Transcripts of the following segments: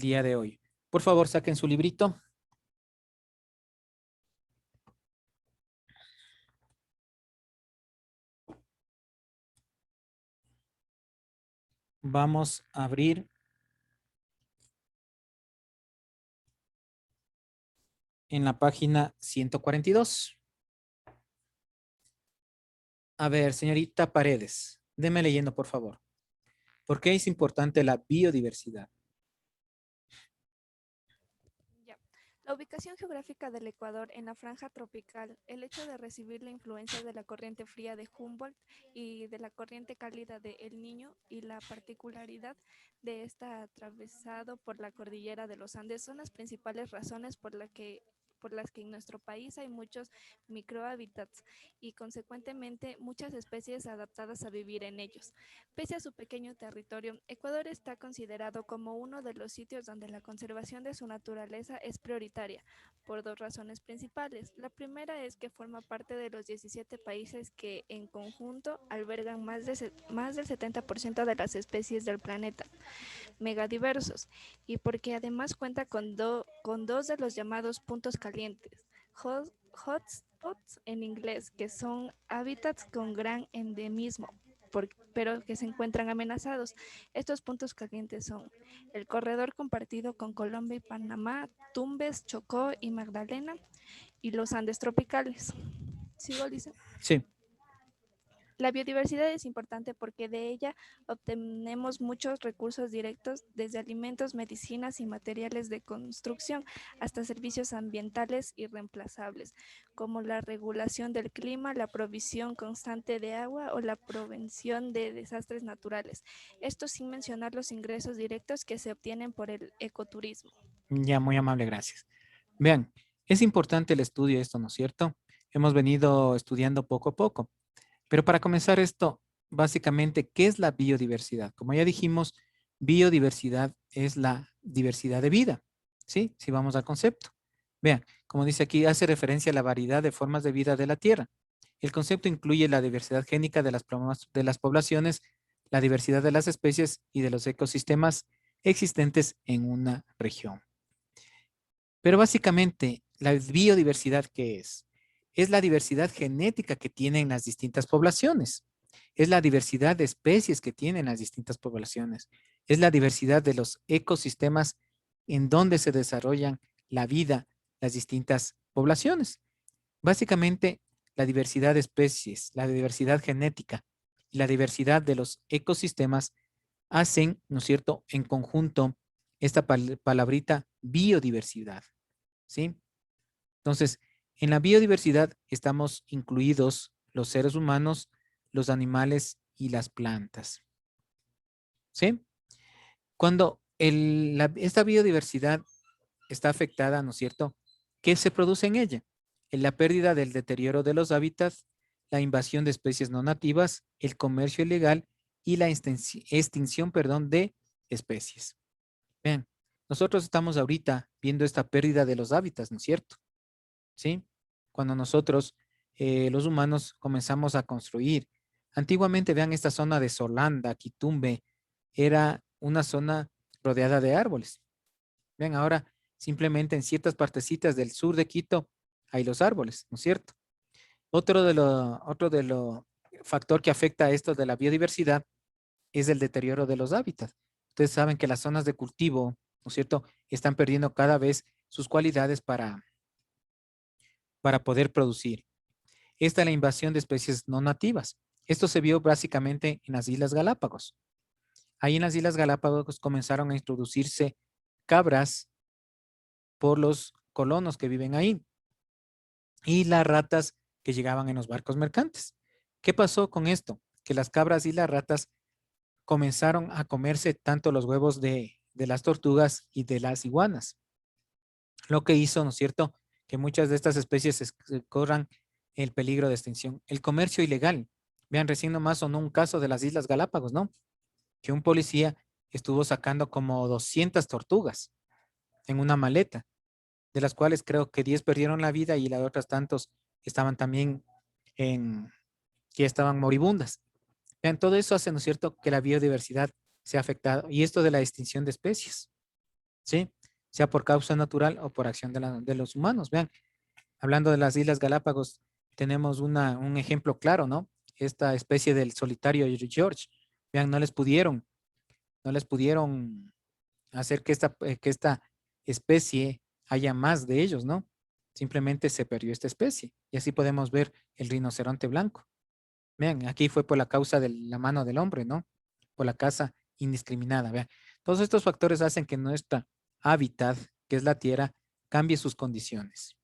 día de hoy. Por favor, saquen su librito. Vamos a abrir en la página 142. A ver, señorita Paredes, deme leyendo, por favor. ¿Por qué es importante la biodiversidad? Ya. La ubicación geográfica del Ecuador en la franja tropical, el hecho de recibir la influencia de la corriente fría de Humboldt y de la corriente cálida de El Niño y la particularidad de esta atravesado por la cordillera de los Andes son las principales razones por las que en nuestro país hay muchos microhábitats y consecuentemente muchas especies adaptadas a vivir en ellos. Pese a su pequeño territorio, Ecuador está considerado como uno de los sitios donde la conservación de su naturaleza es prioritaria, por dos razones principales. La primera es que forma parte de los 17 países que en conjunto albergan más del 70% de las especies del planeta, megadiversos, y porque además cuenta con dos de los llamados puntos calientes, hotspots en inglés, que son hábitats con gran endemismo, pero que se encuentran amenazados. Estos puntos calientes son el corredor compartido con Colombia y Panamá, Tumbes, Chocó y Magdalena, y los Andes tropicales. ¿Sigo, Lisa? Sí, La biodiversidad es importante porque de ella obtenemos muchos recursos directos, desde alimentos, medicinas y materiales de construcción hasta servicios ambientales irreemplazables, como la regulación del clima, la provisión constante de agua o la prevención de desastres naturales. Esto sin mencionar los ingresos directos que se obtienen por el ecoturismo. ya muy amable, gracias. Vean, es importante el estudio de esto, ¿no es cierto? Hemos venido estudiando poco a poco. Pero para comenzar esto, básicamente, ¿qué es la biodiversidad? Como ya dijimos, biodiversidad es la diversidad de vida, ¿sí? Si vamos al concepto. Vean, como dice aquí, hace referencia a la variedad de formas de vida de la Tierra. El concepto incluye la diversidad génica de las poblaciones, la diversidad de las especies y de los ecosistemas existentes en una región. Pero básicamente, la biodiversidad, ¿qué es? Es la diversidad genética que tienen las distintas poblaciones. Es la diversidad de especies que tienen las distintas poblaciones. Es la diversidad de los ecosistemas en donde se desarrollan la vida, las distintas poblaciones. Básicamente, la diversidad de especies, la diversidad genética y la diversidad de los ecosistemas hacen, ¿no es cierto?, en conjunto esta palabrita biodiversidad. ¿Sí? Entonces, en la biodiversidad estamos incluidos los seres humanos, los animales y las plantas. ¿Sí? Cuando esta biodiversidad está afectada, ¿no es cierto? ¿Qué se produce en ella? En la pérdida del deterioro de los hábitats, la invasión de especies no nativas, el comercio ilegal y la extinción, perdón, de especies. Vean, nosotros estamos ahorita viendo esta pérdida de los hábitats, ¿no es cierto? ¿Sí? Cuando nosotros, los humanos, comenzamos a construir. Antiguamente, vean esta zona de Solanda, Quitumbe, era una zona rodeada de árboles. Vean, ahora simplemente en ciertas partecitas del sur de Quito hay los árboles, ¿no es cierto? Otro de lo factor que afecta a esto de la biodiversidad es el deterioro de los hábitats. Ustedes saben que las zonas de cultivo, ¿no es cierto?, están perdiendo cada vez sus cualidades para poder producir. Esta es la invasión de especies no nativas. Esto se vio básicamente en las Islas Galápagos. Ahí en las Islas Galápagos comenzaron a introducirse cabras por los colonos que viven ahí y las ratas que llegaban en los barcos mercantes. ¿Qué pasó con esto? Que las cabras y las ratas comenzaron a comerse tanto los huevos de las tortugas y de las iguanas. Lo que hizo, ¿no es cierto?, que muchas de estas especies corran el peligro de extinción. El comercio ilegal. Vean, recién nomás sonó un caso de las Islas Galápagos, ¿no? Que un policía estuvo sacando como 200 tortugas en una maleta, de las cuales creo que 10 perdieron la vida y las otras tantos estaban también en, que estaban moribundas. Vean, todo eso hace, ¿no es cierto?, que la biodiversidad sea afectada. Y esto de la extinción de especies. ¿sí? Sea por causa natural o por acción de los humanos. Vean, hablando de las Islas Galápagos, tenemos un ejemplo claro, ¿no? Esta especie del solitario George. Vean, no les pudieron hacer que esta especie haya más de ellos, ¿no? Simplemente se perdió esta especie. Y así podemos ver el rinoceronte blanco. Vean, aquí fue por la causa de la mano del hombre, ¿no? Por la caza indiscriminada. Vean, todos estos factores hacen que nuestra hábitat, que es la tierra, cambie sus condiciones.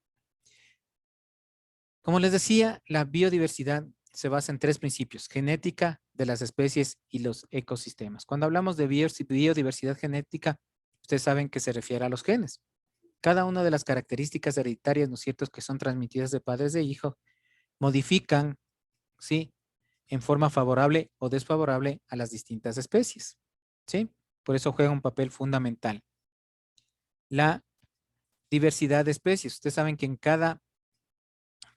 Como les decía, la biodiversidad se basa en tres principios: genética de las especies y los ecosistemas. Cuando hablamos de biodiversidad genética, ustedes saben que se refiere a los genes. Cada una de las características hereditarias, ¿no es cierto?, que son transmitidas de padres a hijos, modifican, ¿sí?, en forma favorable o desfavorable a las distintas especies, ¿sí? Por eso juega un papel fundamental. La diversidad de especies. Ustedes saben que en cada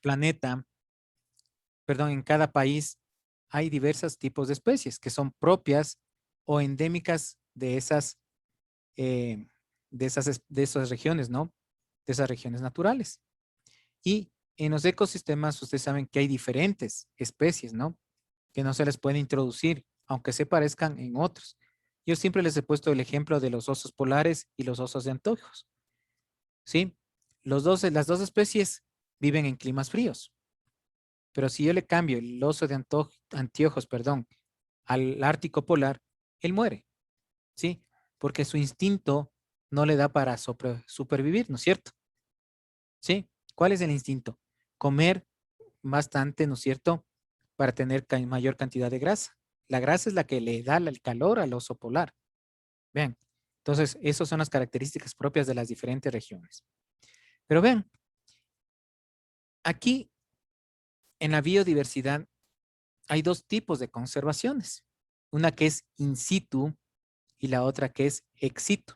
planeta, perdón, en cada país hay diversos tipos de especies que son propias o endémicas eh, de esas regiones, ¿no? De esas regiones naturales. Y en los ecosistemas, ustedes saben que hay diferentes especies, ¿no? Que no se les puede introducir, aunque se parezcan en otros. Yo siempre les he puesto el ejemplo de los osos polares y los osos de anteojos, ¿sí? Las dos especies viven en climas fríos, pero si yo le cambio el oso de anteojos, perdón, al ártico polar, él muere, ¿sí? Porque su instinto no le da para supervivir, ¿no es cierto? ¿Sí? ¿Cuál es el instinto? Comer bastante, ¿no es cierto? Para tener mayor cantidad de grasa. La grasa es la que le da el calor al oso polar. Vean, entonces, esas son las características propias de las diferentes regiones. Pero vean, aquí en la biodiversidad hay dos tipos de conservaciones. Una que es in situ y la otra que es ex situ.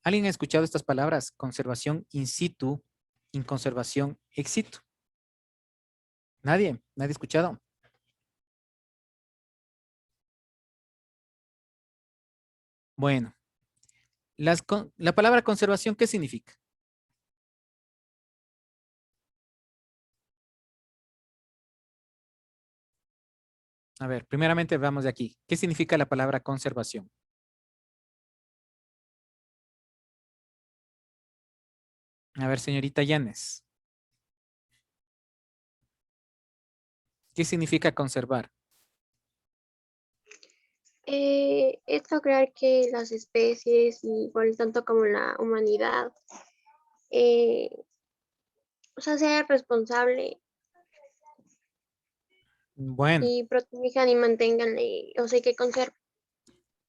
¿Alguien ha escuchado estas palabras? Conservación in situ y conservación ex situ. ¿Nadie? ¿Nadie ha escuchado? Bueno, la palabra conservación, ¿qué significa? A ver, primeramente vamos de aquí. ¿Qué significa la palabra conservación? A ver, señorita Llanes, ¿qué significa conservar? Es lograr que las especies y por el tanto como la humanidad, eh, o sea, sea responsable Bueno, y protejan y mantengan, o sea, que conserven.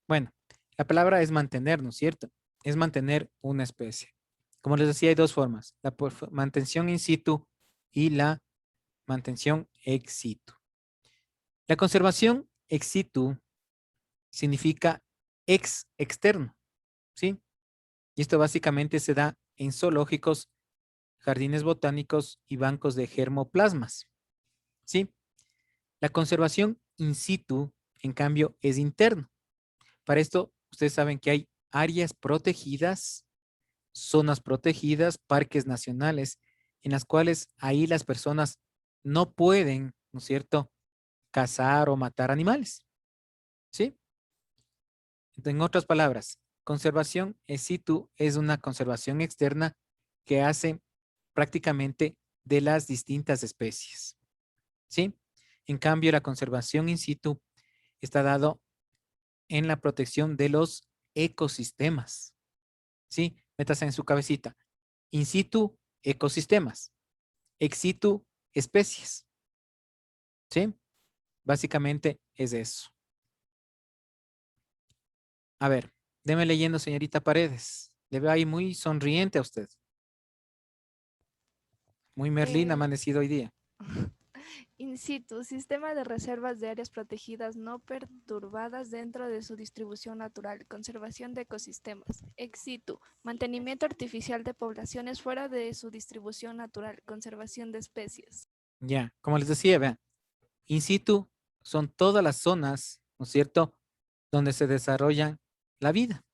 bueno, la palabra es mantener, ¿no es cierto? Es mantener una especie. Como les decía, hay dos formas: la mantención in situ y la mantención ex situ. La conservación ex situ significa externo, ¿sí? Y esto básicamente se da en zoológicos, jardines botánicos y bancos de germoplasmas, ¿sí? La conservación in situ, en cambio, es interno. Para esto, ustedes saben que hay áreas protegidas, zonas protegidas, parques nacionales, en las cuales ahí las personas no pueden, ¿no es cierto?, cazar o matar animales, ¿sí? En otras palabras, conservación in situ es una conservación externa que hace prácticamente de las distintas especies, ¿sí? En cambio, la conservación in situ está dado en la protección de los ecosistemas, ¿sí? Métase en su cabecita. In situ, ecosistemas. Ex situ, especies, ¿sí? Básicamente es eso. A ver, déme leyendo, señorita Paredes. Le veo ahí muy sonriente a usted. Muy Merlín Eh, amanecido hoy día. In situ, sistema de reservas de áreas protegidas no perturbadas dentro de su distribución natural, conservación de ecosistemas. Ex situ, mantenimiento artificial de poblaciones fuera de su distribución natural, conservación de especies. Ya, como les decía, vean, in situ son todas las zonas, ¿no es cierto?, donde se desarrolla la vida.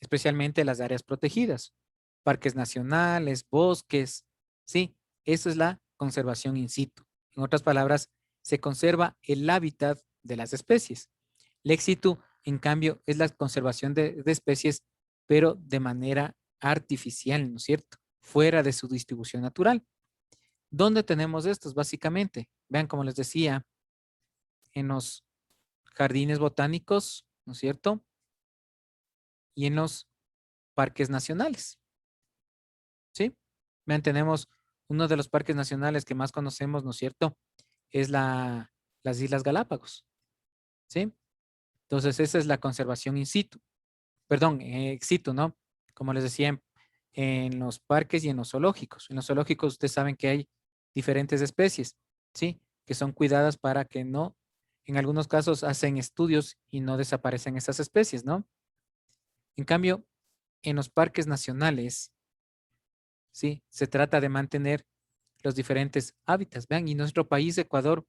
especialmente las áreas protegidas, parques nacionales, bosques, ¿sí? Eso es la conservación in situ. En otras palabras, se conserva el hábitat de las especies. El ex situ, en cambio, es la conservación de especies, pero de manera artificial, ¿no es cierto? Fuera de su distribución natural. ¿Dónde tenemos estos? Básicamente, vean, como les decía, en los jardines botánicos, ¿no es cierto? Y en los parques nacionales, ¿sí? Vean, tenemos uno de los parques nacionales que más conocemos, ¿no es cierto? Es las Islas Galápagos, ¿sí? Entonces, esa es la conservación in situ, perdón, ex situ, ¿no? Como les decía, en los parques y en los zoológicos. En los zoológicos ustedes saben que hay diferentes especies, ¿sí? Que son cuidadas para que no, en algunos casos hacen estudios y no desaparecen esas especies, ¿no? En cambio, en los parques nacionales, ¿sí? Se trata de mantener los diferentes hábitats. Vean, y en nuestro país, Ecuador,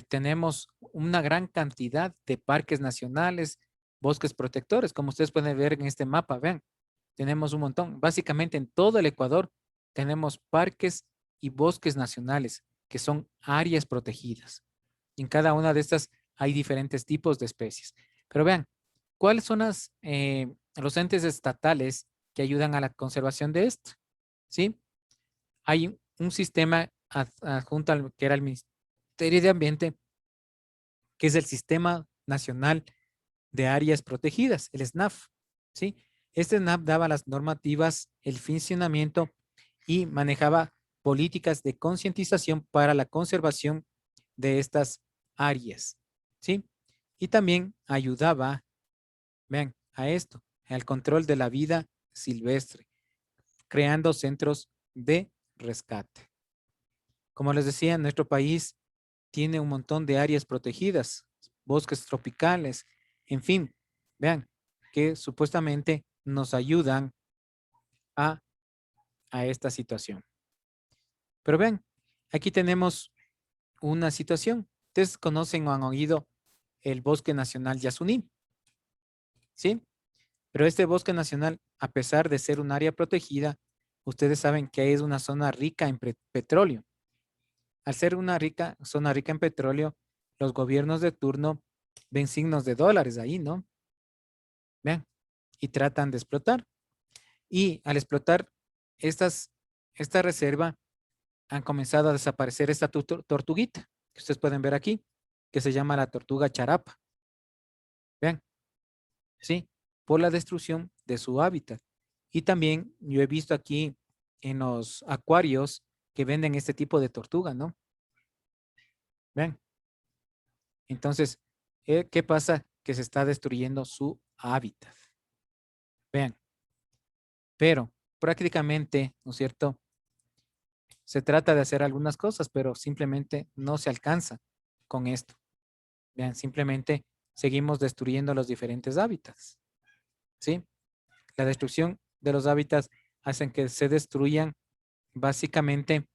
tenemos una gran cantidad de parques nacionales, bosques protectores, como ustedes pueden ver en este mapa, vean, tenemos un montón. Básicamente en todo el Ecuador tenemos parques y bosques nacionales, que son áreas protegidas. En cada una de estas hay diferentes tipos de especies. Pero vean, ¿cuáles son los entes estatales que ayudan a la conservación de esto? ¿Sí? Hay un sistema adjunto al que era el Ministerio de Ambiente, que es el Sistema Nacional de Áreas Protegidas, el SNAF, ¿sí? Este SNAF daba las normativas, el funcionamiento y manejaba políticas de concientización para la conservación de estas áreas, ¿sí? Y también ayudaba, vean, a esto, al control de la vida silvestre, creando centros de rescate. Como les decía, nuestro país tiene un montón de áreas protegidas, bosques tropicales, en fin, vean, que supuestamente nos ayudan a, a esta situación. Pero vean, aquí tenemos una situación. Ustedes conocen o han oído el Bosque Nacional Yasuní, ¿sí? Pero este bosque nacional, a pesar de ser un área protegida, ustedes saben que es una zona rica en petróleo. Al ser una zona rica en petróleo, los gobiernos de turno ven signos de dólares ahí, ¿no? Vean, y tratan de explotar. Y al explotar esta reserva, han comenzado a desaparecer esta tortuguita, que ustedes pueden ver aquí, que se llama la tortuga charapa. Vean, ¿sí? Por la destrucción de su hábitat. Y también yo he visto aquí en los acuarios que venden este tipo de tortuga, ¿no? Vean. Entonces, ¿qué pasa? Que se está destruyendo su hábitat. Vean. Pero prácticamente, ¿no es cierto? Se trata de hacer algunas cosas, pero simplemente no se alcanza con esto. Vean, simplemente seguimos destruyendo los diferentes hábitats. ¿Sí? La destrucción de los hábitats hacen que se destruyan básicamente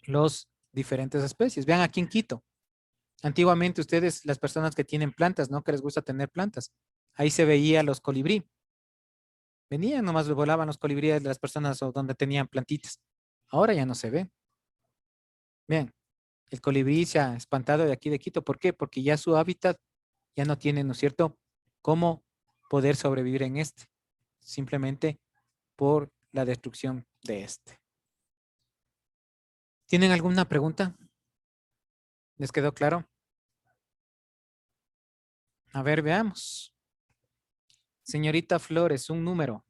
los diferentes especies. Vean aquí en Quito. Antiguamente ustedes, las personas que tienen plantas, ¿no? Que les gusta tener plantas. Ahí se veía los colibrí. Venían, nomás volaban los colibríes de las personas o donde tenían plantitas. Ahora ya no se ve. Vean, el colibrí se ha espantado de aquí de Quito. ¿Por qué? Porque ya su hábitat ya no tiene, ¿no es cierto?, cómo poder sobrevivir en este. Simplemente por la destrucción de este. ¿Tienen alguna pregunta? ¿Les quedó claro? A ver, veamos. Señorita Flores, un número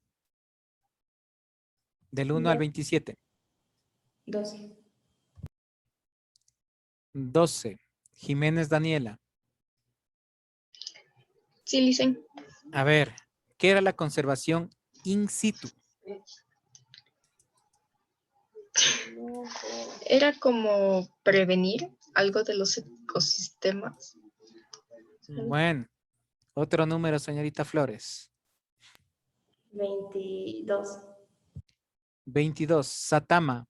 del 1 al 27. 12. 12. Jiménez Daniela. Sí, Licen. A ver, ¿qué era la conservación in situ? Era como prevenir algo de los ecosistemas. Bueno, otro número, señorita Flores. 22. 22. Satama.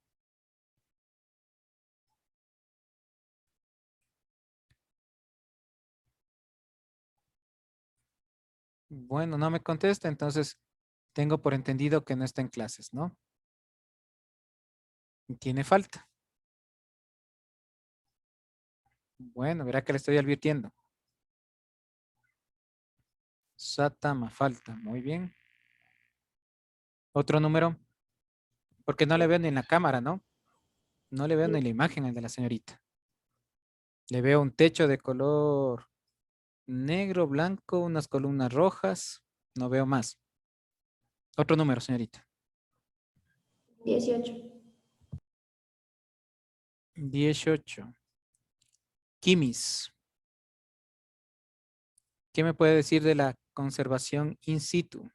Bueno, no me contesta, entonces tengo por entendido que no está en clases, ¿no? Tiene falta. Bueno, verá que le estoy advirtiendo. Satama falta, muy bien. Otro número, porque no le veo ni en la cámara, ¿no? No le veo ni la imagen de la señorita. Le veo un techo de color negro, blanco, unas columnas rojas. No veo más. Otro número, señorita. 18. 18. Quimis. ¿Qué me puede decir de la conservación in situ?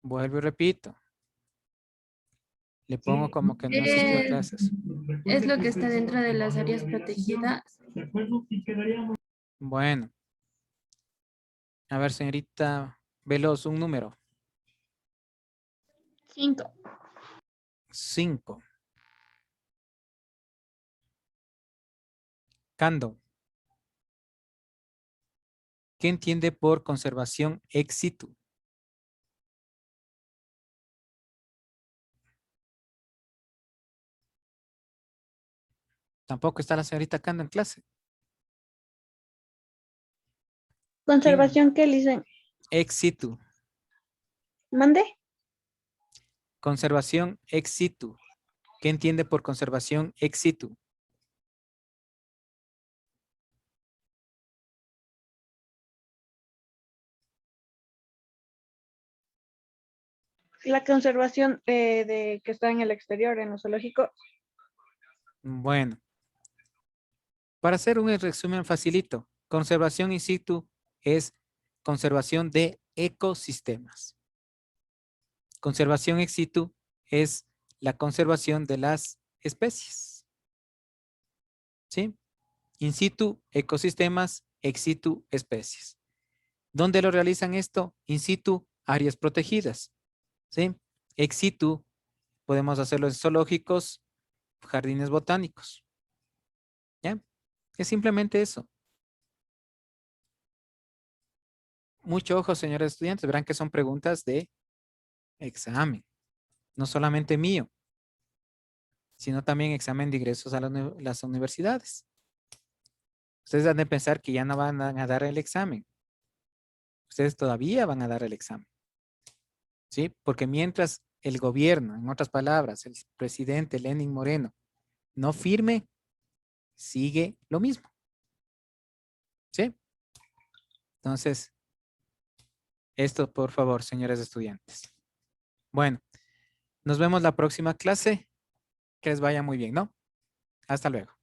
Vuelvo y repito. Le pongo como que no asistió a clases. Es lo que está dentro de las áreas protegidas. Bueno. A ver, señorita Veloz, un número. 5. 5. Cando. ¿Qué entiende por conservación ex situ? Tampoco está la señorita Cando en clase. Conservación que dicen. Ex situ. ¿Mande? Conservación ex situ. ¿Qué entiende por conservación ex situ? La conservación de que está en el exterior, en el zoológico. Bueno. Para hacer un resumen facilito, conservación in situ es conservación de ecosistemas. Conservación ex situ es la conservación de las especies. ¿Sí? In situ, ecosistemas, ex situ, especies. ¿Dónde lo realizan esto? In situ, áreas protegidas. ¿Sí? Ex situ, podemos hacerlo en zoológicos, jardines botánicos. ¿Ya? Es simplemente eso. Mucho ojo, señores estudiantes. Verán que son preguntas de examen. No solamente mío, sino también examen de ingresos a las universidades. Ustedes han de pensar que ya no van a dar el examen. Ustedes todavía van a dar el examen. ¿Sí? Porque mientras el gobierno, en otras palabras, el presidente Lenín Moreno, no firme, sigue lo mismo. ¿Sí? Entonces, esto por favor, señores estudiantes. Bueno, nos vemos la próxima clase. Que les vaya muy bien, ¿no? Hasta luego.